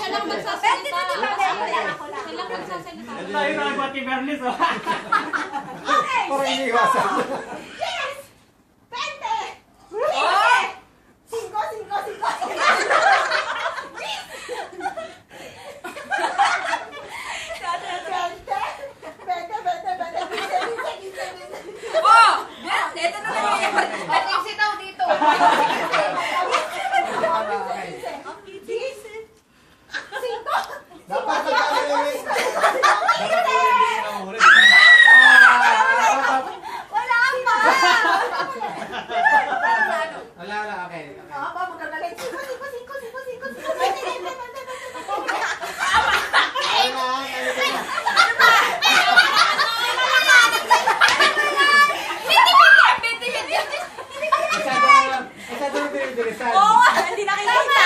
lang magsasalita. Siya lang magsasalita. Ito tayo na ang Ate Berlis, oh. Okay, Parang 5. iniiwasan. Yes! 20! Oh! 5! Oh! Yes! Ito na lang yan. At sitaw dito. Dapat magkakalit. Wala pa! Wala, okay. Aba, magagaling. 5. Masyado yung pinagdirisan. Oo, hindi nakikita.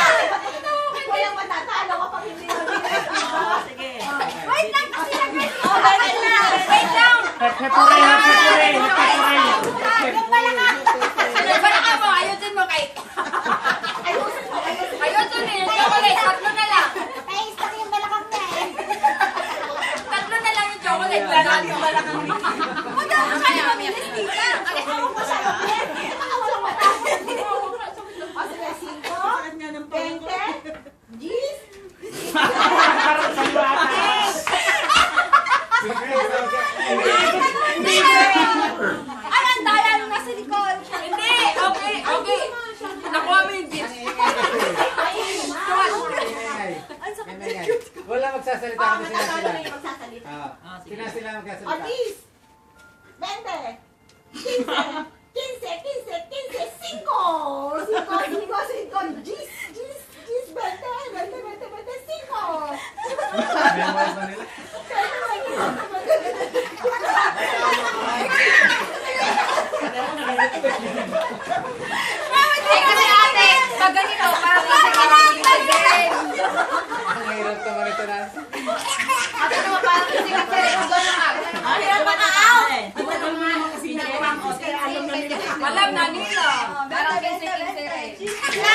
Walang matatalo kapag hindi nakikita. Sige. Wait lang kasi wait lang. Wait lang! Hepuray. Yung pala nga. Ano ba na mo? Ayusin mo kay... Ayusin mo. Ayusin mo yun. Chocolate. Tatlo na lang. Taste lang yung balakang na eh. Tatlo na lang yung chocolate. Yung balakang ni. Huwag daw ka kaya mamilis dito. Ay, ako pa siya. Baka walang matapos. O sige, 5, 20, Gis. Parang sa luwata. Ay, ang daya nung nasa likod. Hindi! Okay! Nakuha mo yung gift. Wala magsasalita Oh, kasi sila matatalo sila. na yung magsasalita. Sila O, magsasalita. 10, 20, 15, 5. Gis, 20, 5. Memorize ba nila? Eh kasi ate, pag ganito, parang kasi kinikilig. Ang hirap naman ito na. Ate naman parang kasi Alam alam na nila. Parang 15 rin. Kaya